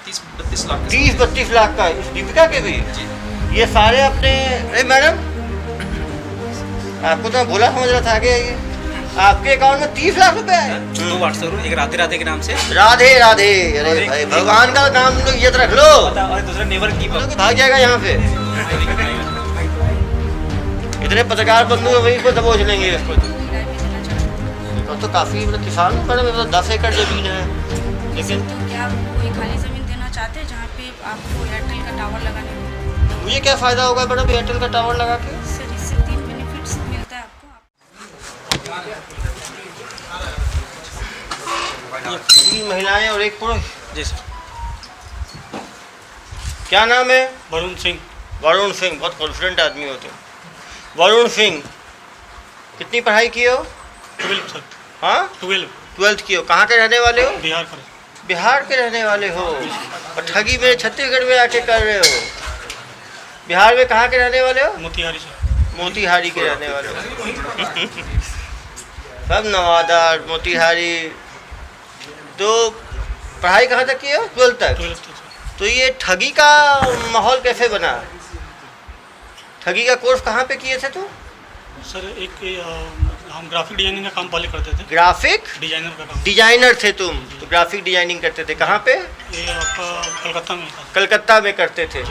30-32 लाख 30-32 लाख का इस दीपिका के भी। जी। ये सारे अपने, अरे मैडम आपको तो मैं भोला समझ रहा था, आगे आइए। आपके अकाउंट में 30 लाख रुपए आए? 2 व्हाट्सएप, एक राधे राधे के नाम से, राधे राधे। अरे भाई भगवान का नाम लोग इज्जत रख लो, और दूसरा नेवर कीपर। भाग जाएगा यहाँ पे। इतने पत्रकार बंधु हैं, वहीं को दबोच लेंगे। तो काफी मतलब किसान पर मतलब 10 एकड़ जमीन है, लेकिन तो क्या आप कोई खाली जमीन देना चाहते हैं जहाँ पे आपको एयरटेल का टावर लगाने को? मुझे क्या फायदा होगा मैडम एयरटेल का टावर लगा के? सर इससे 3 बेनिफिट्स मिलता है आपको। 3 महिलाएं और 1 पुरुष। जी सर। क्या नाम है? वरुण सिंह। वरुण सिंह, बहुत कॉन्फिडेंट आदमी होते हैं। वरुण सिंह, कितनी पढ़ाई की हो? 12 सर। हाँ 12th की हो। कहाँ के रहने वाले हो? बिहार पर। बिहार के रहने वाले हो, और ठगी मेरे छत्तीसगढ़ में आके कर रहे हो। बिहार में कहाँ के रहने वाले हो? मोतिहारी से। मोतिहारी के रहने वाले हो। सब नवादा मोतिहारी। तो पढ़ाई कहाँ तक की हो? 12th तक। 12 तक सर। तो ये ठगी का माहौल कैसे बना? ठगी का कोर्स कहाँ पे किए थे तुम? सर हम ग्राफिक डिजाइनिंग का काम पहले करते थे। ग्राफिक डिजाइनर का काम। डिजाइनर थे तुम, तो ग्राफिक डिजाइनिंग करते थे। कहाँ पे? ये आपका कलकत्ता में था। कलकत्ता में करते थे।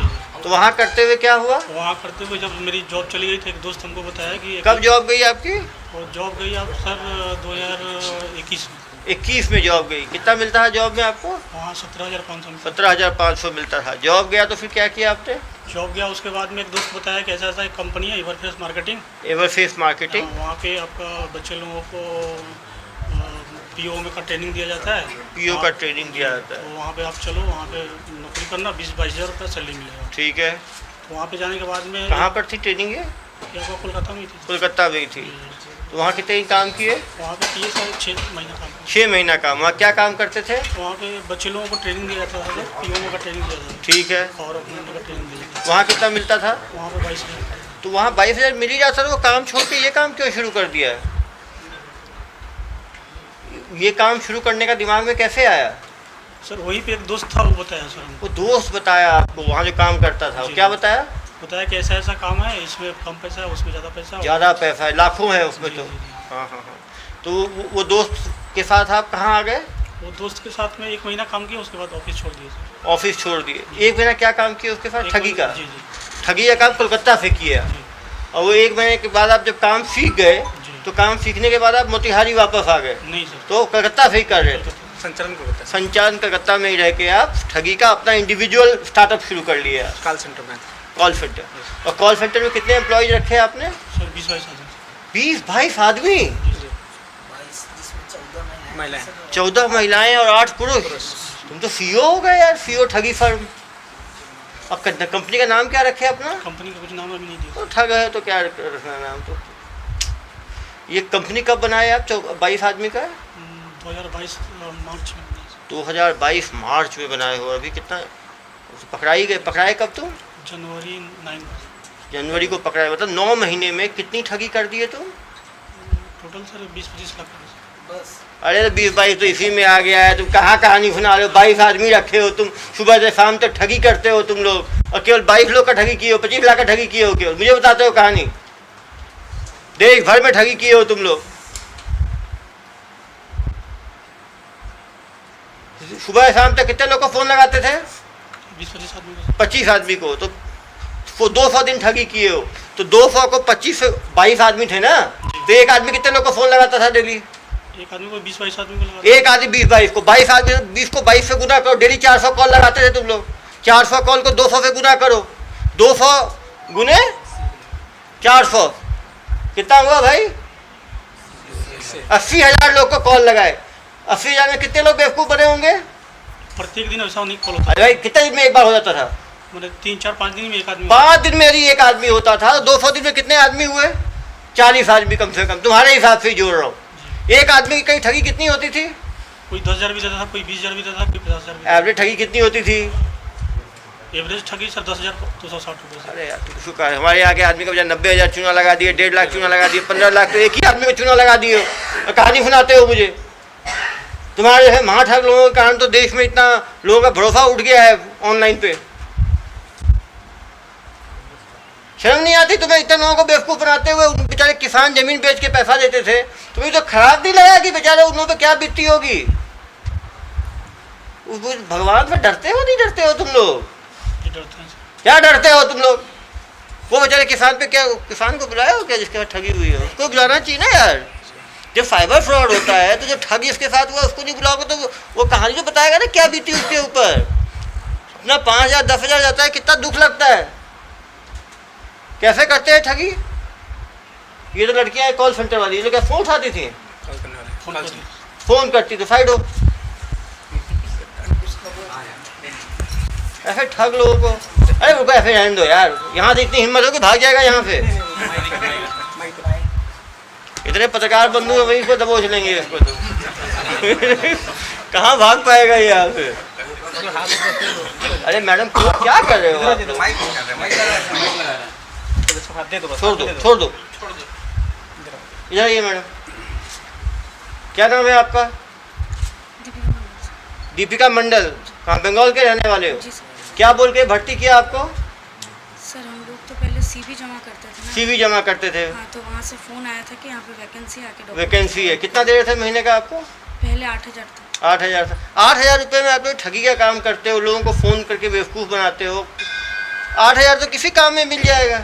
तो वहाँ करते हुए क्या हुआ? वहाँ करते हुए जब मेरी जॉब चली गई थी, एक दोस्त हमको बताया कि कब जॉब गई आपकी? और जॉब गई आप सर 2021 में। 21 में जॉब गई। कितना मिलता है जॉब में आपको? वहाँ 17,500 में। 17,500 मिलता था। जॉब गया तो फिर क्या किया आपने? जॉब गया, उसके बाद में एक दोस्त बताया कि ऐसा ऐसा एक कंपनी है एवरफेस मार्केटिंग। एवरफेस मार्केटिंग। वहाँ पे आपका बच्चे लोगों को पीओ में का ट्रेनिंग दिया जाता है। पीओ का ट्रेनिंग दिया जाता तो है। वहाँ पे आप चलो, वहाँ पे नौकरी करना, 20-22 हज़ार रुपये सैलरी मिलेगा। ठीक है। तो वहाँ पे जाने के बाद में कहाँ पर थी ट्रेनिंग ये? ये आपका कोलकाता में ही थी। कोलकाता में ही थी। तो वहाँ कितने काम किए? वहाँ पे किए सर 6 महीना काम। 6 महीना काम। वहाँ क्या काम करते थे? वहाँ पे बच्चे लोगों को ट्रेनिंग दिया जाता था, पीओ में का ट्रेनिंग दिया जाता ठीक है। था, और अपने का ट्रेनिंग दिया जाता वहाँ कितना मिलता था? था। वहाँ पे 22 हज़ार। तो वहाँ 22,000 मिल ही जाता था। वो काम छोड़ के ये काम क्यों शुरू कर दिया है? ये काम शुरू करने का दिमाग में कैसे आया? सर वहीं पे एक दोस्त था, वो बताया सर हमको। वो दोस्त बताया आपको वहाँ जो काम करता था? वो जी। क्या बताया? बताया कि ऐसा ऐसा काम है, इसमें कम पैसा है, उसमें ज़्यादा पैसा है। ज़्यादा पैसा है, लाखों है उसमें जी, तो। जी, जी। हाँ हाँ हाँ। तो वो दोस्त के साथ आप कहाँ आ गए? वो दोस्त के साथ में 1 महीना काम किया, उसके बाद ऑफिस छोड़ दिया सर। ऑफिस छोड़ दिए। 1 महीना क्या काम किया उसके साथ? एक ठगी का। जी जी ठगी का काम कोलकाता से किया। जी और वो 1 महीने के बाद आप जब काम सीख गए, जी। तो काम सीखने के बाद आप मोतिहारी वापस आ गए। नहीं सर। तो कलकत्ता से ही कर रहे थे। संचालन को होता है, संचालन कलकत्ता में ही रह के आप ठगी का अपना इंडिविजुअल स्टार्टअप शुरू कर लिया आप। कॉल सेंटर में। Call centre. और कॉल सेंटर में कितने एम्प्लॉयज रखे आपने? सर 20-22 हज़ार। 20-22 आदमी। महिलाएं। 14 महिलाएं और 8 पुरुष। तुम तो सीईओ हो गए यार, सीईओ ठगी फर्म। अब कंपनी का नाम क्या रखे अपना? कंपनी का कुछ नाम अभी नहीं दिया। तो ठग है तो क्या रखना नाम? तो ये कंपनी कब बनाए आप? 22 आदमी का? 2022 मार्च में। 2022 मार्च में बनाए हो। अभी कितना पकड़ाई गए? पकड़ाए कब तुम? जनवरी 9। जनवरी को पकड़ाए, मतलब 9 महीने में कितनी ठगी कर दिए तुम? टोटल सर 20-25 लाख बस। अरे तो 20-22 तो इसी में आ गया है। तुम कहाँ कहानी सुना रहे हो? 22 आदमी रखे हो तुम, सुबह से शाम तक ठगी करते हो तुम लोग, और केवल 22 लोग का ठगी किए हो, 25 लाख का ठगी किए हो केवल। मुझे बताते हो कहानी? देश भर में ठगी किए हो तुम लोग। सुबह शाम तक कितने लोग को फ़ोन लगाते थे? 20-25 आदमी। 25 आदमी को। तो 200 दिन ठगी किए हो, तो 200 को 25 से 22 आदमी थे ना, तो एक आदमी कितने लोग को फ़ोन लगाता था डेली? एक आदमी को 20-22 आदमी को लगा। एक आदमी 20-22 को, 22 आदमी 20 को 22 से गुना करो। डेली 400 कॉल लगाते थे तुम लोग। 400 कॉल को 200 से गुना करो। 200 गुने 400 कितना हुआ भाई? 80,000 लोग को कॉल लगाए। 80,000 में कितने लोग बेवकूफ़ बने होंगे? प्रत्येक दिन ऐसा नहीं कॉल होता। अरे भाई कितने दिन में एक बार हो जाता था? मतलब 3-4-5 दिन में एक आदमी। 5 दिन में यदि एक आदमी होता था, 200 दिन में कितने आदमी हुए? 40 आदमी कम से कम। तुम्हारे हिसाब से ही जोड़ रहा हूँ। एक आदमी की कहीं ठगी कितनी होती थी? कोई 10,000 भी देता था, कोई 20,000 भी देता था, कोई 50,000 भी। एवरेज ठगी कितनी होती थी? एवरेज ठगी सर 10,260 रुपये से। अरे यार तो शुक्र है, हमारे यहाँ के आदमी का बजाय 90,000 चूना लगा दिए, 1.5 लाख चूना लगा दिए, 15 लाख तो एक ही आदमी को चूना लगा दिए। और कहानी सुनाते हो मुझे। तुम्हारे जो है महाठग लोगों के कारण तो देश में इतना लोगों का भरोसा उठ गया है ऑनलाइन पे। शर्म नहीं आती तुम्हें? इतने लोगों को बेवकूफ़ बनाते हुए उन बेचारे किसान जमीन बेच के पैसा देते थे, तुम्हें तो खराब नहीं लगा कि बेचारे उन लोगों पे क्या बीतती होगी? भगवान से डरते हो नहीं डरते हो तुम लोग? क्या डरते हो तुम लोग? वो बेचारे किसान पे क्या, किसान को बुलाया हो क्या जिसके साथ ठगी हुई हो? उसको बुलाना चाहिए ना यार। जब साइबर फ्रॉड होता है तो जो ठग इसके साथ हुआ उसको नहीं बुलाओगे तो वो कहानी जो बताएगा ना क्या बीती उसके ऊपर। अपना 5,000 10,000 जाता है, कितना दुख लगता है। कैसे करते हैं ठगी? ये तो लड़कियां कॉल सेंटर वाली, ये लोग क्या फोन उठाती थी? कॉल करने वाले फोन करती तो साइड हो। ऐसे ठग लोगों को, अरे रुको ऐसे रहने दो यार, यहाँ से इतनी हिम्मत हो कि भाग जाएगा यहाँ से। इतने पत्रकार बंधु हैं, वहीं को दबोच लेंगे इसको तो। कहाँ भाग पाएगा ये यहाँ से? अरे मैडम क्या कर रहे हो आप? छोड़ दो इधर आइए मैडम। क्या नाम है आपका? दीपिका मंडल। कहाँ, बंगाल के रहने वाले हो? क्या बोल के भर्ती किया आपको? सर हम लोग तो पहले सीवी जमा करते थे ना। सीवी जमा करते थे? हाँ, तो वहाँ से फ़ोन आया था कि यहाँ पे वैकेंसी आके। वैकेंसी है, कितना दे रहे थे महीने का आपको? पहले 8,000 था। 8,000 था। 8,000 रुपये में आप लोग ठगी का काम करते हो, लोगों को फ़ोन करके बेवकूफ़ बनाते हो। 8,000 तो किसी काम में मिल जाएगा।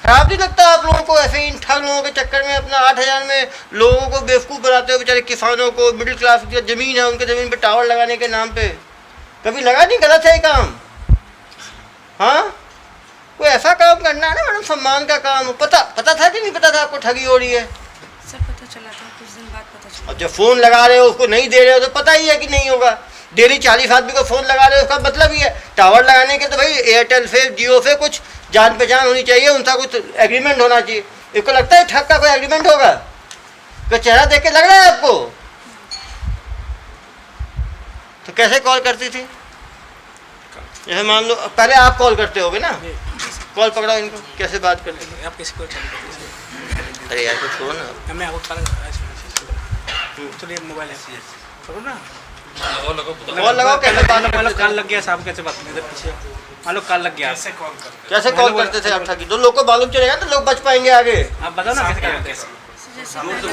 खराब नहीं लगता आप लोगों को ऐसे इन ठग लोगों के चक्कर में अपना 8,000 में लोगों को बेवकूफ़ बनाते हो? बेचारे किसानों को, मिडिल क्लास की ज़मीन है उनके ज़मीन पे टावर लगाने के नाम पे। कभी लगा नहीं गलत है ये काम? हाँ, कोई ऐसा काम करना है ना मैडम, सम्मान का काम। पता था कि नहीं पता था आपको ठगी हो रही है? सर पता चला था, कुछ दिन बाद पता चला। अब जब फ़ोन लगा रहे हो उसको नहीं दे रहे हो तो पता ही है कि नहीं होगा। डेली 40 आदमी को फ़ोन लगा रहे हो, उसका मतलब ही है टावर लगाने के तो भाई एयरटेल से, जियो से कुछ जान पहचान होनी चाहिए, उनका कुछ एग्रीमेंट होना चाहिए। इसको लगता है ठग का कोई एग्रीमेंट होगा? कोई चेहरा देख के लग रहा है आपको? तो कैसे कॉल करती थी? जैसे मान लो पहले आप कॉल करते होगे ना, कॉल पकड़ाओ इनको, कैसे बात करते हैं आप किसी को? अरे यार कुछ छोड़ो ना। मैं आपको चलिए मोबाइल है करो ना, कॉल लगाओ। कैसे बात? मान लो काल लग गया साहब, कैसे बात इधर पीछे मान लो काल लग गया, कैसे कॉल करते थे आप ठगी? तो लोग को मालूम चलेगा तो लोग बच पाएंगे आगे। आप बताओ ना कैसे करते हैं?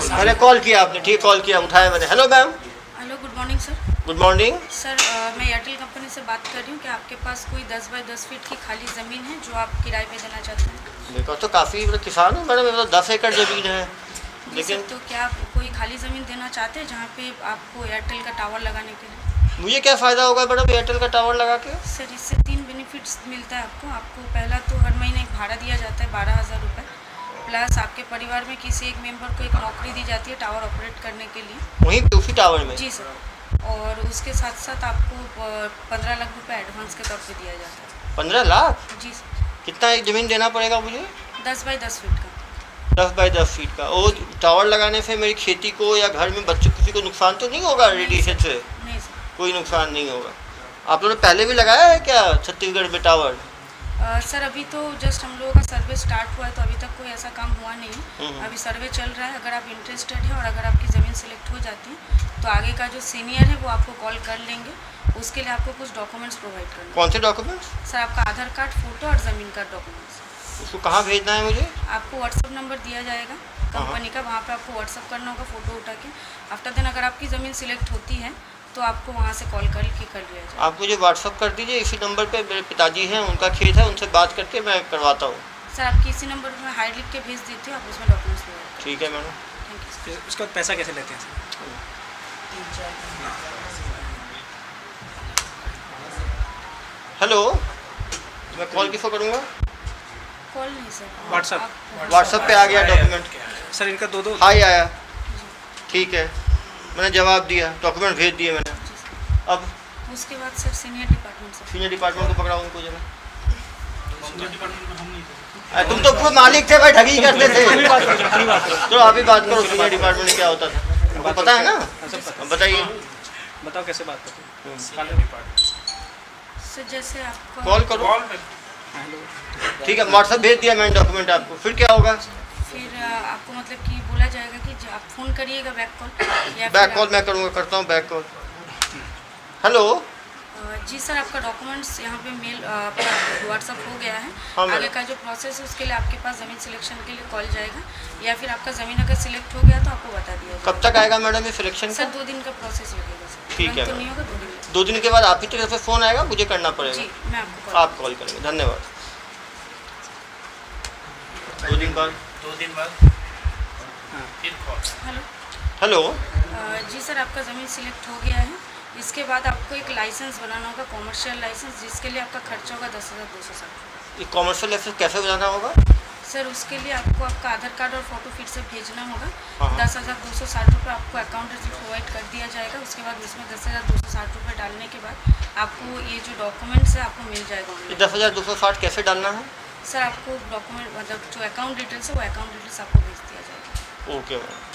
पहले कॉल किया आपने, ठीक कॉल किया, उठाया मैंने। Hello ma'am. Hello, good morning sir. Good morning sir मैं एयरटेल कंपनी से बात कर रही हूँ। क्या आपके पास कोई 10 बाई 10 फीट की खाली ज़मीन है जो आप किराए पे देना चाहते हैं? मेरे पास तो काफ़ी, मतलब किसान हूँ मैडम, मेरे पास 10 एकड़ ज़मीन है। लेकिन तो क्या आप कोई खाली ज़मीन देना चाहते हैं जहाँ पे आपको एयरटेल का टावर लगाने के लिए? मुझे क्या फ़ायदा होगा मैडम एयरटेल का टावर लगा के? सर इससे 3 बेनिफिट्स मिलता है आपको। पहला तो हर महीने एक भाड़ा दिया जाता है 12,000 रुपये, प्लस आपके परिवार में किसी एक मेंबर को एक नौकरी दी जाती है टावर ऑपरेट करने के लिए, वहीं पे उसी टावर में? जी सर। और उसके साथ साथ आपको 15 लाख रुपए एडवांस के तौर पे दिया जाता है। 15 लाख? जी सर। कितना एक ज़मीन देना पड़ेगा मुझे? 10 बाई 10 फीट का। 10 बाई 10 फीट का। और टावर लगाने से मेरी खेती को या घर में बच्चों किसी को नुकसान तो नहीं होगा रेडिएशन से? नहीं सर, कोई नुकसान नहीं होगा। आप लोगों ने पहले भी लगाया है क्या छत्तीसगढ़ में टावर? सर अभी तो जस्ट हम लोगों का सर्वे स्टार्ट हुआ है, तो अभी तक कोई ऐसा काम हुआ नहीं। अभी सर्वे चल रहा है। अगर आप इंटरेस्टेड है और अगर आपकी ज़मीन सेलेक्ट हो जाती है तो आगे का जो सीनियर है वो आपको कॉल कर लेंगे। उसके लिए आपको कुछ डॉक्यूमेंट्स प्रोवाइड करना है। कौन से डॉक्यूमेंट्स? सर आपका आधार कार्ड, फोटो और ज़मीन का डॉक्यूमेंट्स। उसको कहाँ भेजना है मुझे? आपको व्हाट्सअप नंबर दिया जाएगा कंपनी का, वहाँ पे आपको व्हाट्सअप करना होगा फ़ोटो उठा के। आफ्टर देन अगर आपकी ज़मीन सिलेक्ट होती है तो आपको वहाँ से कॉल कर लिया जाएगा। आप मुझे व्हाट्सअप कर दीजिए, इसी नंबर पे मेरे पिताजी हैं, उनका खेत है, उनसे बात करके मैं करवाता हूँ। सर आपकी इसी नंबर पर मैं हाई लिख के भेज देती हूँ, आप उसमें डॉक्यूमेंट्स ले। ठीक है मैडम। Thank you. उसके बाद पैसा कैसे लेते हैं सर? हेलो, मैं कॉल किसको करूँगा? कॉल नहीं सर, व्हाट्सअप पे आ गया डॉक्यूमेंट। सर इनका दो हाई आया, ठीक है, मैंने जवाब दिया, डॉक्यूमेंट भेज दिए मैंने। अब उसके बाद सर सीनियर डिपार्टमेंट से। सीनियर डिपार्टमेंट को पकड़ाओ उनको जरा। डिपार्टमेंट में हम नहीं तुम तो पूरे मालिक थे भाई, ठगी करते थे। तो आप ही बात करो, सीनियर डिपार्टमेंट में क्या होता था आपको पता है ना? बताइए, बताओ कैसे बात करते हैं? सर जैसे आपको कॉल करो। ठीक है, व्हाट्सअप भेज दिया मैंने डॉक्यूमेंट आपको, फिर क्या होगा? फिर आपको मतलब कि बोला जाएगा कि आप फ़ोन करिएगा बैक कॉल या बैक कॉल मैं करूँगा, करता हूँ बैक कॉल। हेलो जी सर, आपका डॉक्यूमेंट्स यहाँ पे मेल आपका व्हाट्सअप हो गया है। हाँ, आगे का जो प्रोसेस है उसके लिए आपके पास ज़मीन सिलेक्शन के लिए कॉल जाएगा, या फिर आपका ज़मीन अगर सिलेक्ट हो गया तो आपको बता दिया जाएगा। कब तक आएगा मैडम ये सिलेक्शन? सर 2 दिन का प्रोसेस लगेगा सर। ठीक है। तो नहीं होगा 2 दिन। 2 दिन के बाद आप ही तरफ से फ़ोन आएगा, मुझे करना पड़ेगा? जी, मैं आपको आप कॉल करेंगे, धन्यवाद। 2 दिन बाद हेलो हेलो जी सर, आपका ज़मीन सिलेक्ट हो गया है। इसके बाद आपको एक लाइसेंस बनाना होगा, कॉमर्शियल लाइसेंस, जिसके लिए आपका खर्चा होगा 10,260। ये कॉमर्शियल लाइसेंस कैसे बनाना होगा? सर उसके लिए आपको आपका आधार कार्ड और फोटो फिर से भेजना होगा। हाँ। 10,260 रुपये आपको अकाउंट रिसीट प्रोवाइड कर दिया जाएगा। उसके बाद इसमें 10,260 रुपये डालने के बाद आपको ये जो डॉक्यूमेंट्स है आपको मिल जाएगा ये ऑनलाइन। 10,260 कैसे डालना है? सर आपको डॉक्यूमेंट मतलब जो अकाउंट डिटेल्स है वो अकाउंट डिटेल्स आपको भेज दिया जाएगा। Okay ma'am.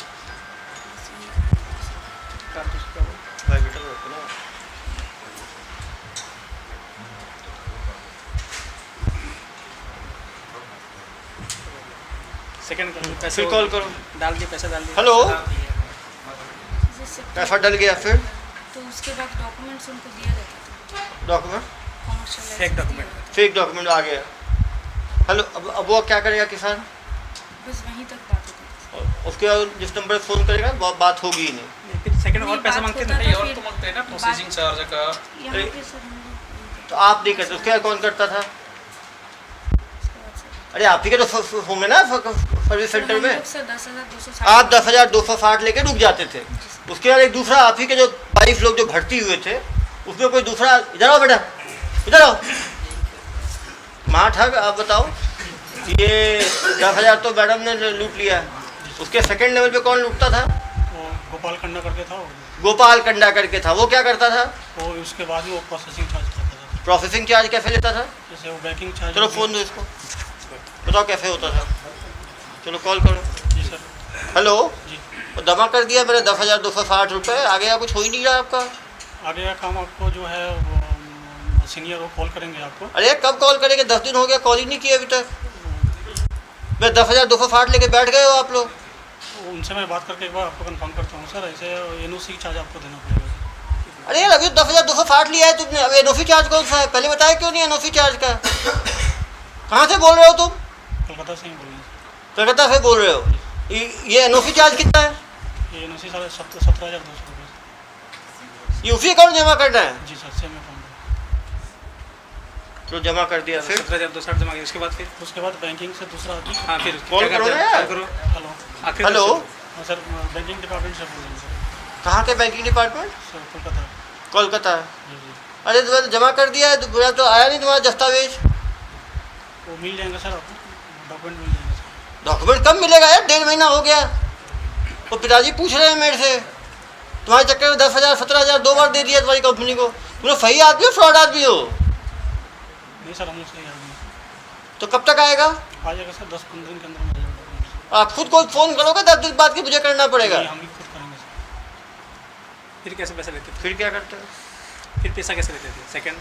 सेकंड करो, पैसे फिर कॉल करो। डाल दिए, पैसा डाल दिए। हेलो जैसे पैसा डल गया, फिर तो उसके बाद डॉक्यूमेंट्स उनको दिया जाता था, document commercial fake document. Fake document आ गया। हेलो अब वो क्या करेगा किसान? बस वहीं तक बात होती थी। और उसके बाद जिस नंबर पे फ़ोन करेगा बात होगी ही नहीं। फिर सेकंड और नहीं, पैसा बात मांगते होता थे। था, और फिर तो मांगते हैं ना प्रोसेसिंग चार्ज का। यहाँ पे सर हम लोग तो आप नहीं करते, उसके बाद कौन करता था? उसके बाद सर अरे आप ही के तो होंगे ना सर्विस सेंटर में। सर 10,260 आप 10,260 लेके रुक जाते थे। उसके बाद एक दूसरा आप ही के जो 22 लोग जो भर्ती हुए थे उसमें कोई दूसरा, इधर आओ बेटा, इधर आओ माँ ठग। आप बताओ, ये 10,000 तो मैडम ने लूट लिया है, उसके सेकंड लेवल पे कौन लूटता था? वो गोपाल खन्ना करके था वो। गोपाल कंडा करके था, वो क्या करता था? वो उसके बाद में वो प्रोसेसिंग चार्ज करता था। प्रोसेसिंग चार्ज कैसे लेता था? जैसे वो बैंकिंग चार्ज। चलो फ़ोन दो इसको, बताओ कैसे होता था। चलो कॉल करो। जी सर। हेलो जी जमा कर दिया मैंने 10,260 रुपये, आगे या कुछ हो ही नहीं रहा आपका। आगे का काम आपको जो है वो सीनियर वो कॉल करेंगे आपको। अरे कब कॉल करेंगे? 10 दिन हो गया, कॉल ही नहीं किया अभी तक। मैं 10,260 लेके बैठ गए हो आप लोग। उनसे मैं बात करके एक बार आपको कंफर्म करता हूँ सर। ऐसे एनओसी चार्ज आपको देना पड़ेगा। अरे यार अभी 10,260 लिया है तुमने, अब एनओसी चार्ज कौन सा है? पहले बताया क्यों नहीं एनओसी चार्ज का? कहाँ से बोल रहे हो तुम? कलकत्ता से ही बोल रहे हैं। कलकत्ता से बोल रहे हो? ये एनओसी चार्ज कितना है? ये एनओसी सर 17,200 रुपये। ये उसी अकाउंट जमा करना है? जी सर, सेम अकाउंट। तो जमा कर दिया, फिर 17,260 जमा किया। उसके बाद बैंकिंग से दूसरा आदमी। हाँ फिर कॉल क्या करो करते ना हैं? यार। कॉल करो। हेलो। आखिर हेलो हाँ सर, बैंकिंग डिपार्टमेंट से बोल रहे हैं सर। कहाँ के banking department? Sir Kolkata. Kolkata. Ji ji. अरे तुम्हारा जमा कर दिया है तो आया नहीं तुम्हारा दस्तावेज? वो मिल जाएंगे सर आपको, डॉक्यूमेंट मिल जाएंगे सर। डॉक्यूमेंट कब मिलेगा यार? 1.5 महीना हो गया। वो पिताजी पूछ रहे हैं मेरे से, तुम्हारे चक्कर में 10,000 17,000 2 बार दे दिया तुम्हारी कंपनी को। तुम लोग सही आदमी हो फ्रॉड आदमी हो? नहीं सर, हम लोग सही आदमी हैं। तो कब तक आएगा? आ जाएगा सर, 10-15 दिन के अंदर मिल जाएगा डॉक्यूमेंट। आप खुद को फ़ोन करोगे 10 दिन बाद की मुझे करना पड़ेगा? नहीं, हम भी खुद करेंगे सर। फिर कैसे पैसा लेते थे? फिर क्या करते हो? फिर पैसा कैसे लेते थे? सेकंड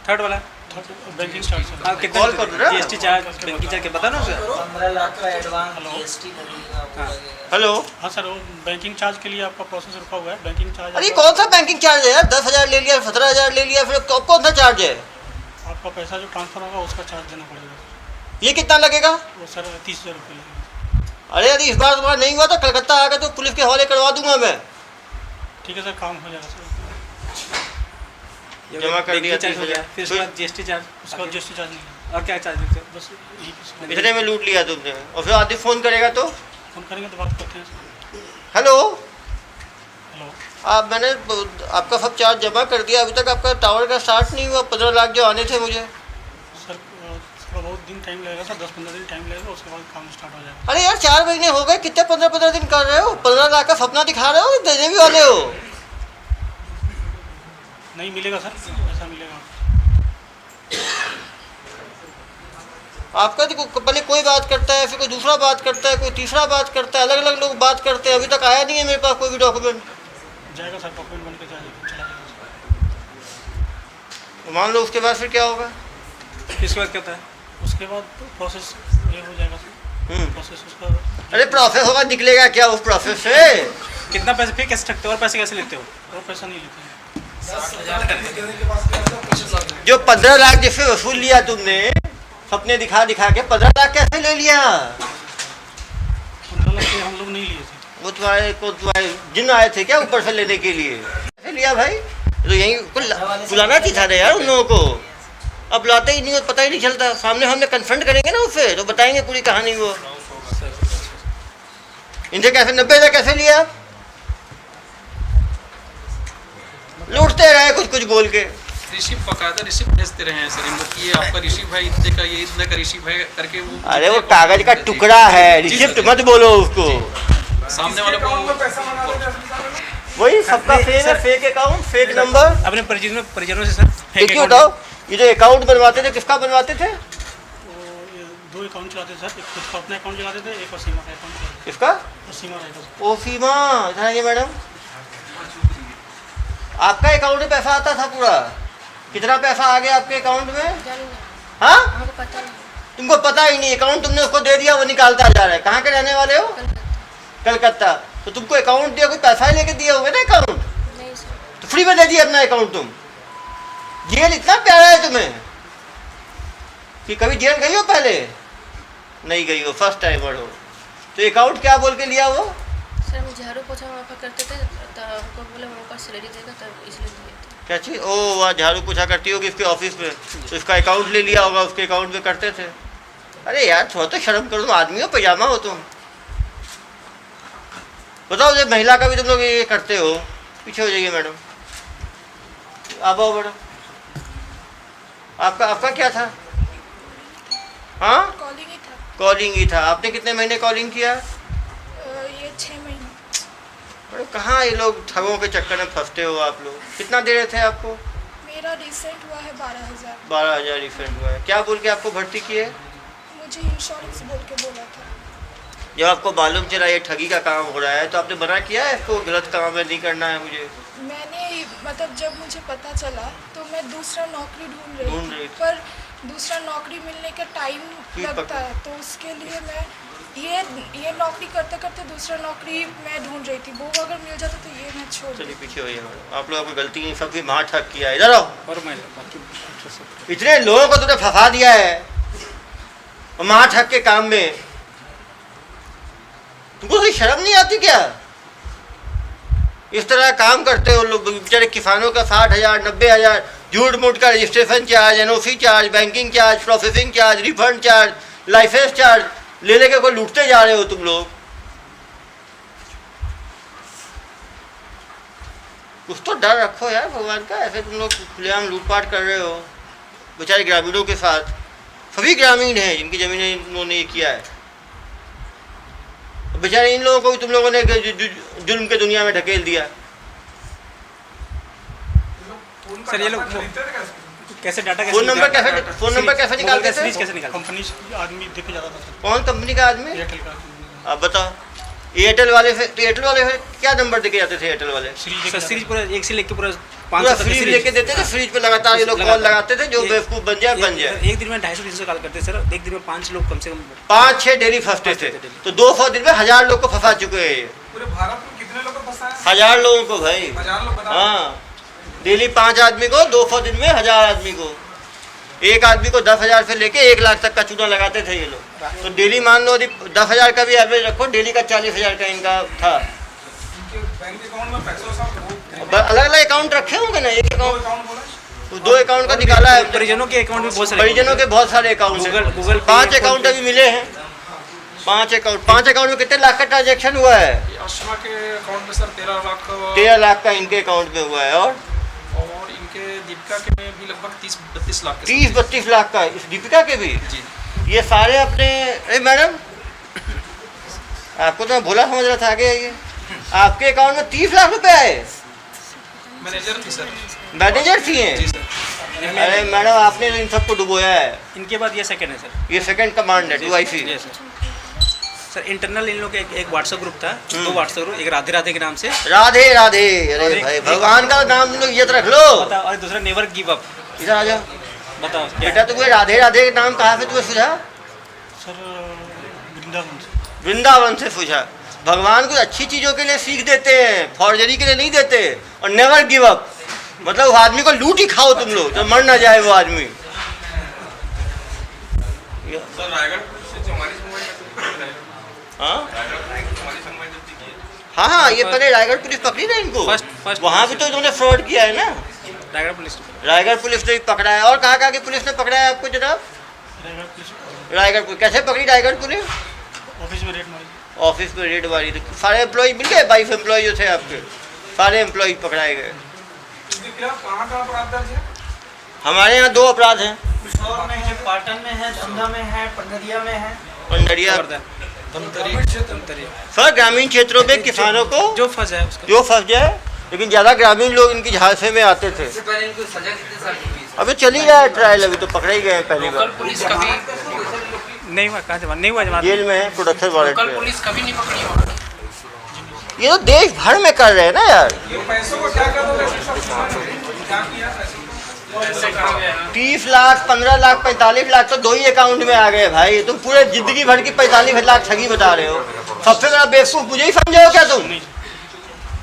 थर्ड वाला बैंकिंग चार्ज सर। हाँ, कितना कॉल कर रहे हो? जीएसटी चार्ज, बैंकिंग चार्ज बता ना सर। 15 लाख का एडवांस जीएसटी लगेगा वो लगेगा। हेलो हाँ सर, वो बैंकिंग चार्ज के लिए आपका प्रोसेस रुका हुआ है। बैंकिंग चार्ज अरे कौन सा बैंकिंग चार्ज है यार? 10,000 ले लिया, 17,000 ले लिया, फिर अब कौन सा चार्ज है? आपका पैसा जो ट्रांसफर होगा उसका चार्ज देना पड़ेगा। ये कितना लगेगा? वो सर 30,000 रुपये लगेगा। अरे यदि इस बार तुम्हारा नहीं हुआ तो कलकत्ता आकर तो पुलिस के हवाले करवा दूंगा मैं। ठीक है सर, काम हो जाएगा सर। जमा कर दिया, बैंकिंग चार्ज हो गया। 30,000 फिर उसके बाद जीएसटी चार्ज, उसका बाद जीएसटी चार्ज नहीं है। और क्या चार्ज लगते हैं? बस यही कुछ। इतने में लूट लिया तुमने, और फिर आदमी फ़ोन करेगा तो? फोन करेंगे तो बात करते हैं सर। Hello hello. मैंने आपका सब चार्ज जमा कर दिया, अभी तक आपका टावर का स्टार्ट नहीं हुआ। 15 लाख जो आने थे मुझे। सर थोड़ा बहुत दिन टाइम लगेगा सर, 10-15 दिन टाइम लगेगा, उसके बाद काम स्टार्ट हो जाएगा। अरे यार 4 महीने हो गए, कितने 15-15 दिन कर रहे हो? 15 लाख का सपना दिखा रहे हो, देने भी वाले हो? नहीं मिलेगा सर, ऐसा मिलेगा। आपका तो पहले कोई बात करता है, फिर कोई दूसरा बात करता है, कोई तीसरा बात करता है, अलग अलग लोग बात करते हैं। अभी तक आया नहीं है मेरे पास कोई भी डॉक्यूमेंट। जाएगा सर, डॉक्यूमेंट बन के चला जाएगा सर। मान लो उसके बाद फिर क्या होगा? फिर उसके बाद क्या होता है? उसके उसके बाद प्रोसेस ये हो जाएगा सर। प्रोसेस उसका अरे प्रोसेस होगा, निकलेगा क्या उस प्रोसेस से? कितना पैसे फिर कैसे रखते हो और पैसे कैसे लेते हो? और पैसा नहीं लेते हैं। जो 15 लाख जिससे वसूल लिया तुमने, सपने दिखा दिखा के 15 लाख कैसे ले लिया? 15 लाख हम लोग नहीं लिए थे। वो तुम्हारे जिन आए थे क्या ऊपर से लेने के लिए? कैसे लिया भाई? तो यहीं बुलाना चाहिए था यार उन लोगों को। अब लाते ही नहीं हो, पता ही नहीं चलता। सामने हमने कन्फ्रंट करेंगे ना उससे, तो बताएंगे पूरी कहानी। वो इनसे कैसे 90,000 कैसे लिया? लूटते रहे कुछ कुछ बोल के। रिसीव बकायदा रिसीव भेजते रहे हैं सर इन लोग कि ये आपका रिसीव है इतने का, ये इतने का रिसीव है करके वो। अरे वो कागज का टुकड़ा है, रिसिप्ट मत बोलो उसको। सामने वाले को वही सबका फेक है, फेक अकाउंट, फेक नंबर। अपने परिजनों से सर देखिए बताओ, ये जो अकाउंट बनवाते थे किसका बनवाते थे? तो ये 2 अकाउंट चलाते थे सर, एक खुद का अपना अकाउंट चलाते थे, एक असीमा का अकाउंट चलाते किसका? थे। असीमा रहेगा सर। ओ सीमा, इधर आइए मैडम। आपका अकाउंट में पैसा आता था पूरा? कितना पैसा आ गया आपके अकाउंट में? हाँ, तुमको पता ही नहीं। अकाउंट तुमने उसको दे दिया, वो निकालता जा रहा है। कहाँ के रहने वाले हो? कलकत्ता। तो तुमको अकाउंट दिया, कोई पैसा ही लेके दिए होंगे ना अकाउंट? तो फ्री में दे दिया अपना अकाउंट तुम। जेल इतना प्यारा है तुम्हें कि कभी जेल गई हो पहले? नहीं गई हो, फर्स्ट टाइमर हो। तो अकाउंट क्या बोल के लिया वो? सर हम झाड़ू पोछा वहाँ पर करते थे, तो हमको बोले वहाँ पर सैलरी देगा, तब इसलिए दिए थे। क्या चीज़? ओ वह झाड़ू पोछा करती होगी इसके ऑफिस में, तो इसका अकाउंट ले लिया होगा, उसके अकाउंट में करते थे। अरे यार थोड़ा तो शर्म करो, तुम आदमी हो, पैजामा हो तुम। बताओ जब महिला का भी तुम लोग ये करते हो। पीछे हो जाइए मैडम, आप आओ मैडम। आपका क्या था? हाँ, कॉलिंग ही था। कॉलिंग ही था। आपने कितने महीने कॉलिंग किया? ये 6 महीने। अरे कहाँ ये लोग ठगों के चक्कर में फंसते हो आप लोग। कितना दे रहे थे आपको? मेरा रिसेंट हुआ है 12,000। 12,000 रिफंड हुआ है। क्या बोल के आपको भर्ती किए? मुझे इंश्योरेंस बोल के बोला था। जब आपको मालूम चला ये ठगी का काम हो रहा है, तो आपने मना किया है इसको गलत काम है, नहीं करना है मुझे? मैंने मतलब जब मुझे पता चला तो मैं दूसरा नौकरी ढूंढ रही ढूंढ रही थी, थी। पर दूसरा नौकरी मिलने का टाइम ठीक लगता है, तो उसके लिए मैं ये नौकरी करते करते दूसरा नौकरी मैं ढूंढ रही थी। वो अगर मिल जाता तो ये मैं छोड़ चलिए देती। पीछे होइए मैडम। आप लोगों की गलती नहीं, सबकी माँ ठग किया है। इधर आओ। और मैं बाकी इतने लोगों को तुमने फंसा दिया है और माँ ठग के काम में। तुमको कोई शर्म नहीं आती क्या? इस तरह काम करते हो लोग। बेचारे किसानों का 60,000 90,000 झूठ मूठ का registration charge, NOC charge, banking charge, processing charge, refund charge, licence charge ले लेके को लूटते जा रहे हो तुम लोग। कुछ तो डर रखो यार भगवान का। ऐसे तुम लोग खुलेआम लूटपाट कर रहे हो बेचारे ग्रामीणों के साथ। सभी ग्रामीण हैं जिनकी ज़मीनें इन्होंने ये किया है। बेचारे इन लोगों को भी तुम लोगों ने जुल्म के दुनिया में ढकेल दिया। सर ये लोग कैसे डाटा फोन नंबर कैसे निकालते थे? कैसे निकालते? कंपनी से आदमी देखे जाता था सर। कौन कंपनी का आदमी? एयरटेल का। आप बताओ। एयरटेल वाले से, तो एयरटेल वाले से क्या नंबर देके जाते थे? एयरटेल वाले सर सीरीज पूरा एक से लेके पूरा पूरा 500 फ्रीज लेके देते थे। फ्रीज पे लगातार ये लोग कॉल लगाते थे, जो बेवकूफ बन जाए बन जाए। एक दिन में 250-300 कॉल करते सर। एक दिन में 5 लोग कम से कम 5-6 डेली फंसते थे। तो 200 दिन में 1000 लोग को फंसा चुके हैं ये। पूरे भारत में कितने लोगों को फंसा है? 1000 लोगों को भाई। 1000 लोग बता। हाँ, डेली 5 आदमी को, 200 दिन में 1000 आदमी को। एक आदमी को 10,000 से लेके 1 लाख तक का चूना लगाते थे ये लोग। तो डेली मान लो 10,000 का भी एवरेज रखो, डेली का 40,000 का इनका था। इनके बैंक अकाउंट में पैसा सब अलग अलग अकाउंट रखे होंगे ना, एक अकाउंट अकाउंट बोला। तो 2 अकाउंट का निकाला है। परिजनों के अकाउंट में बहुत सारे परिजनों के बहुत सारे अकाउंट हैं। गूगल 5 अकाउंट अभी मिले हैं। 5 अकाउंट में कितने लाख का ट्रांजेक्शन हुआ है? ये अश्मा के अकाउंट में सर 13 लाख 13 लाख का इनके अकाउंट में हुआ है। और इनके दीपिका के में भी लगभग 30-32 लाख के 30-32 लाख का इस दीपिका के भी। जी। ये सारे अपने। अरे मैडम आपको तो मैं भोला समझ रहा था। आगे आइए। आपके अकाउंट में 30 लाख रुपए आए? मैनेजर थी सर। मैनेजर थी हैं? जी सर। अरे मैडम आपने इन सबको डुबोया है। इनके बाद ये सेकंड है सर। ये सेकंड कमांड है 2IC। सर इंटरनल इन लोग का एक व्हाट्सएप ग्रुप था, 2 व्हाट्सएप ग्रुप, एक राधे राधे के नाम से। राधे राधे। अरे भाई भगवान का नाम तुम लोग इज्जत रख लो। और दूसरा नेवर गिव अप। इधर आ जाओ। बताओ क्या बेटा तुम्हें राधे राधे के नाम कहाँ से तुम्हें सूझा? सर वृंदावन से। वृंदावन से सूझा। भगवान कुछ अच्छी चीज़ों के लिए सीख देते हैं, फॉर्जरी के लिए नहीं देते। और नेवर गिव अप, मतलब उस आदमी को लूट ही खाओ तुम लोग, तो मर ना जाए वो आदमी। सर रायगढ़ से 44 मोबाइल हाँ 44 मोबाइल जब्ती की है। हाँ हाँ, ये पहले रायगढ़ पुलिस पकड़ी ना इनको। फर्स्ट वहाँ भी तो इन्होंने फ्रॉड किया है ना। रायगढ़ पुलिस रायगढ़ पुलिस ने भी पकड़ा है। और कहाँ कहाँ की पुलिस ने पकड़ा है आपको जनाब? रायगढ़ पुलिस रायगढ़ पुलिस कैसे पकड़ी रायगढ़ पुलिस? ऑफिस में रेड मारी। ऑफिस में रेड मारी तो सारे एम्प्लॉय मिल गए, 22 एम्प्लॉय जो थे आपके, सारे एम्प्लॉय पकड़ाए गए। इसके खिलाफ कहाँ कहाँ अपराध दर्ज है? हमारे यहाँ 2 अपराध हैं। पिशौर में है, पाटन में है, धंधा में है, पंडरिया में है। पंडरिया तंतरी सर ग्रामीण क्षेत्रों में किसानों को जो फंस है उसका जो फंस जाए, लेकिन ज़्यादा ग्रामीण लोग इनकी झांसे में आते थे। इससे पहले इनको सजा कितने साल की हुई? अभी चल ही रहा है ट्रायल, अभी तो पकड़े ही गए हैं पहली बार। पुलिस कभी नहीं हुआ, कहाँ जमा नहीं हुआ जमा जेल में है, प्रोडक्शन वारंट कल पे। पुलिस कभी नहीं पकड़ी होगी। ये तो देश भर में कर रहे हैं ना यार। ये पैसों को क्या कर रहे क्या किया पैसों को? पैसे कहाँ गए? 30 लाख 15 लाख 45 लाख तो 2 ही अकाउंट में आ गए भाई। तुम पूरे जिंदगी भर की 45 लाख ठगी बता रहे हो। सबसे बड़ा बेवकूफ मुझे ही समझो क्या तुम?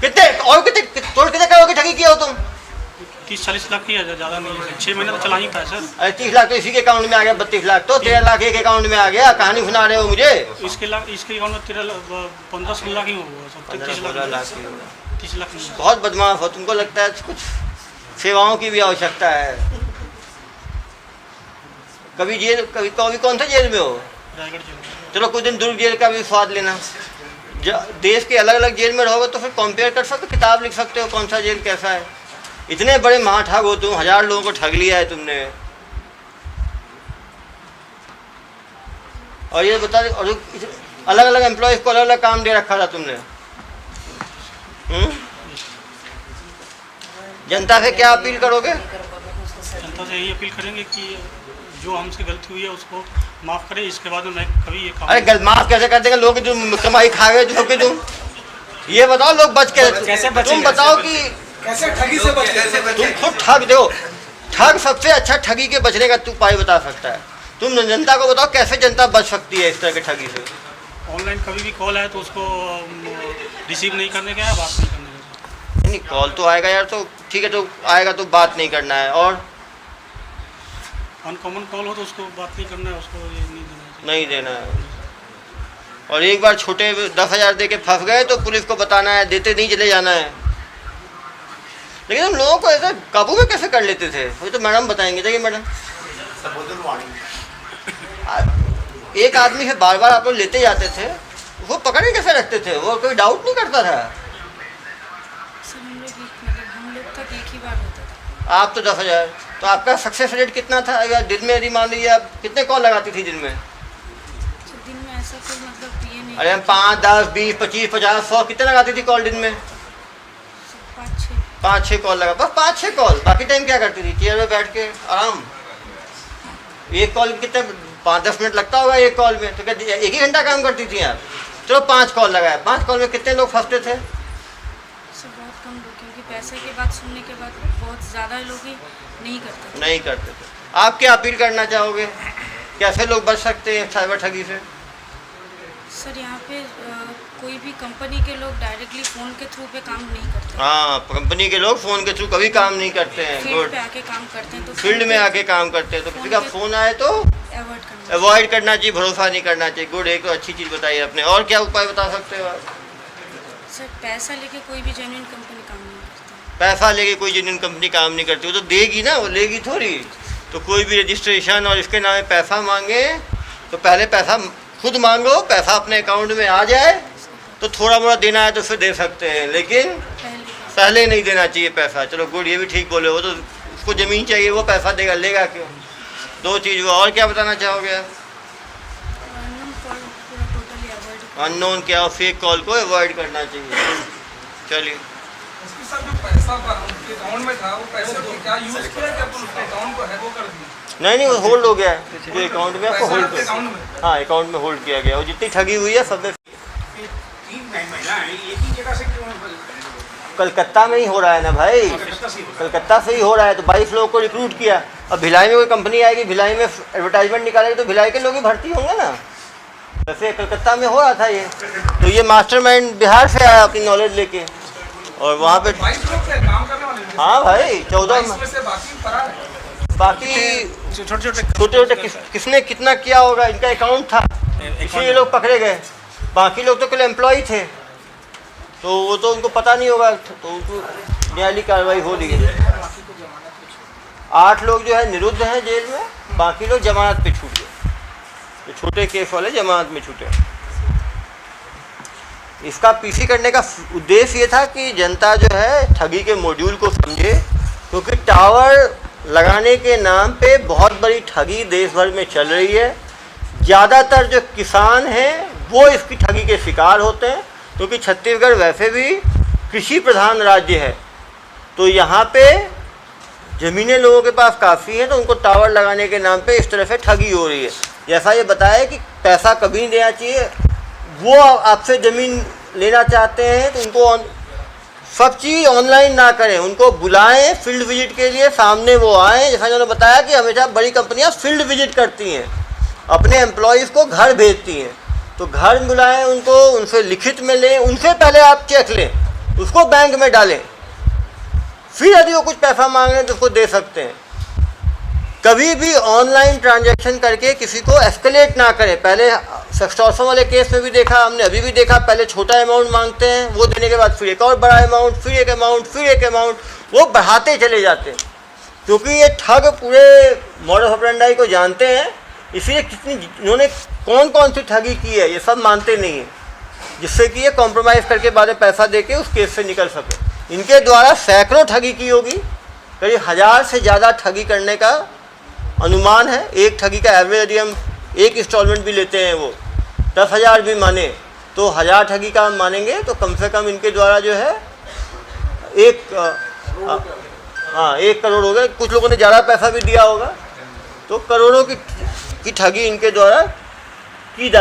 कितने और कितने करोड़ की ठगी किया हो तुम? 30-40 लाख की है, ज़्यादा नहीं है। 6 महीने तो चला ही पाया सर। अरे 30 लाख तो इसी के अकाउंट में आ गया, 32 लाख तो 13 लाख एक अकाउंट में आ गया। कहानी सुना रहे हो मुझे? इसके अकाउंट में 15-16 लाख ही हुआ। सब 30 लाख 30 लाख नहीं। बहुत बदमाश हो, तुमको लगता है कुछ सेवाओं की भी आवश्यकता है। कभी जेल कभी कौन सा जेल में हो? रायगढ़ जेल। चलो कुछ दिन दुर्ग जेल का भी स्वाद लेना। देश के अलग अलग जेल में रहोगे तो फिर कंपेयर कर सकते हो, किताब लिख सकते हो कौन सा जेल कैसा है। इतने बड़े महाठग हो तुम, 1000 लोगों को ठग लिया है तुमने। और ये बता और अलग अलग एम्प्लॉयज को अलग अलग काम दे रखा था तुमने। जनता से क्या अपील करोगे? जनता से यही अपील करेंगे कि जो हमसे गलती हुई है उसको माफ़ करें। इसके बाद में मैं कभी ये काम अरे माफ कैसे कर देंगे? लोग जो कमाई खा गए तुम ये बताओ, लोग बच कैसे के तुम बताओ कि कैसे ठगी से बचे? तुम खुद ठग दो। ठग सबसे अच्छा ठगी के बचने का तू उपाय बता सकता है। तुम जनता को बताओ कैसे जनता बच सकती है इस तरह के ठगी से। ऑनलाइन कभी भी कॉल आए तो उसको रिसीव नहीं करने का है, बात नहीं करने का। नहीं कॉल तो आएगा यार, तो ठीक है, तो आएगा तो बात नहीं करना है। और अनकॉमन कॉल हो तो उसको बात नहीं करना है, उसको ये नहीं देना चाहिए। नहीं देना है। और एक बार छोटे 10,000 दे के फंस गए तो पुलिस को बताना है, देते नहीं चले जाना है। लेकिन हम लोगों को ऐसा काबू में कैसे कर लेते थे? वो तो मैडम बताएंगे। देखिए मैडम, एक आदमी से बार बार आप लोग लेते जाते थे, वो पकड़े कैसे रखते थे? वो कोई डाउट नहीं करता था? सर हम लोग तक एक ही बार होता था। आप तो 10,000, तो आपका सक्सेस रेट कितना था? अगर दिन में यदि मान लीजिए आप कितने कॉल लगाती थी दिन में? तो दिन में ऐसा कोई मतलब ये नहीं। अरे हम 5, 10, 20, 25, 50, 100 कितने लगाती थी कॉल दिन में? 5-6 कॉल लगा, बस 5-6 कॉल। बाकी टाइम क्या करती थी? चेयर में बैठ के आराम। एक कॉल कितने 5-10 मिनट लगता होगा एक कॉल में, तो क्या 1 ही घंटा काम करती थी आप? चलो 5 कॉल लगाया, 5 कॉल में कितने लोग फंसते थे? सर बहुत कम लोग, क्योंकि पैसे की बात सुनने के बाद बहुत ज़्यादा लोग ही नहीं करते। नहीं करते थे। आप क्या अपील करना चाहोगे? कैसे लोग बच सकते हैं साइबर ठगी से? सर यहाँ पे कोई भी कंपनी के लोग डायरेक्टली फ़ोन के थ्रू पे काम नहीं करते। हाँ, कंपनी के लोग फ़ोन के थ्रू कभी काम नहीं करते हैं। Field good. पे आके काम करते हैं तो फील्ड में आके काम करते हैं, तो किसी का फ़ोन आए तो अवॉइड करना। अवॉइड करना चाहिए, भरोसा नहीं करना चाहिए। गुड, एक तो अच्छी चीज़ बताई आपने। और क्या उपाय बता सकते हो आप? सर पैसा लेके कोई भी जेन्युइन कंपनी काम नहीं करती। पैसा लेके कोई जेन्युइन कंपनी काम नहीं करती। वो तो देगी ना, वो लेगी थोड़ी। तो कोई भी रजिस्ट्रेशन और इसके नाम पैसा मांगे तो पहले पैसा खुद मांगो, पैसा अपने अकाउंट में आ जाए तो थोड़ा मोड़ा देना है तो फिर दे सकते हैं, लेकिन पहले नहीं देना चाहिए पैसा। चलो गुड, ये भी ठीक बोले। वो तो उसको ज़मीन चाहिए, वो पैसा देगा, लेगा क्यों? 2 चीज़ हुआ। और क्या बताना चाहोगे आप? अननोन क्या, फेक कॉल को अवॉइड करना चाहिए। चलिए, सर जो पैसा उनके अकाउंट में था, वो पैसे को क्या यूज किया क्या उनके अकाउंट को है वो कर दिया? नहीं वो होल्ड हो गया है। जो अकाउंट में आपको होल्ड पैसा अकाउंट में? हाँ, अकाउंट में होल्ड किया गया। वो जितनी ठगी हुई है सब में। 3 महिला है, एक ही जगह से क्यों कलकत्ता में ही हो रहा है ना भाई, कलकत्ता से ही हो रहा है। तो 22 लोगों को रिक्रूट किया। अब भिलाई में कोई कंपनी आएगी, भिलाई में एडवर्टाइजमेंट निकालेगी तो भिलाई के लोग ही भर्ती होंगे ना। वैसे कलकत्ता में हो रहा था ये। तो ये मास्टरमाइंड बिहार से आया अपनी नॉलेज लेके, और वहाँ पे 22 लोग थे काम करने वाले। हाँ भाई 14 में से बाकी फरार है। बाकी छोटे छोटे किसने कितना किया होगा, इनका अकाउंट था इसलिए ये लोग पकड़े गए। बाकी लोग तो केवल एम्प्लॉय थे, तो वो तो उनको पता नहीं होगा, तो उनको न्यायालयिक कार्रवाई हो रही है। 8 लोग जो है निरुद्ध हैं जेल में, बाकी लोग जमानत पे छूट गए। तो छोटे केस वाले जमानत में छूटे। इसका पीसी करने का उद्देश्य ये था कि जनता जो है ठगी के मॉड्यूल को समझे, क्योंकि टावर लगाने के नाम पे बहुत बड़ी ठगी देश भर में चल रही है। ज़्यादातर जो किसान हैं वो इसकी ठगी के शिकार होते हैं, क्योंकि छत्तीसगढ़ वैसे भी कृषि प्रधान राज्य है। तो यहाँ पे ज़मीनें लोगों के पास काफ़ी हैं, तो उनको टावर लगाने के नाम पे इस तरह से ठगी हो रही है। जैसा ये बताया कि पैसा कभी नहीं देना चाहिए। वो आपसे ज़मीन लेना चाहते हैं तो उनको सब चीज़ ऑनलाइन ना करें, उनको बुलाएं फील्ड विजिट के लिए, सामने वो आएँ। जैसा उन्होंने बताया कि हमेशा बड़ी कंपनियां फील्ड विजिट करती हैं, अपने एम्प्लॉयज़ को घर भेजती हैं। तो घर बुलाएं उनको, उनसे लिखित में लें, उनसे पहले आप चेक लें, उसको बैंक में डालें, फिर यदि वो कुछ पैसा मांग रहे तो उसको दे सकते हैं। कभी भी ऑनलाइन ट्रांजैक्शन करके किसी को एस्केलेट ना करें। पहले सेक्सटॉर्शन वाले केस में भी देखा हमने, अभी भी देखा, पहले छोटा अमाउंट मांगते हैं, वो देने के बाद फिर एक और बड़ा अमाउंट, फिर एक अमाउंट, फिर एक अमाउंट, वो बढ़ाते चले जाते हैं। क्योंकि ये ठग पूरे मॉडस ऑपरेंडाई को जानते हैं, इसलिए कितनी इन्होंने कौन कौन सी ठगी की है ये सब मानते नहीं हैं, जिससे कि ये कॉम्प्रोमाइज़ करके बाद में पैसा देके उस केस से निकल सके। इनके द्वारा सैकड़ों ठगी की होगी, करीब 1000 से ज़्यादा ठगी करने का अनुमान है। एक ठगी का एवरेज यदि हम एक इंस्टॉलमेंट भी लेते हैं, वो 10,000 भी माने तो 1000 ठगी का हम मानेंगे तो कम से कम इनके द्वारा जो है 1 करोड़ हो गए। कुछ लोगों ने ज़्यादा पैसा भी दिया होगा, तो करोड़ों की ठगी इनके द्वारा की जा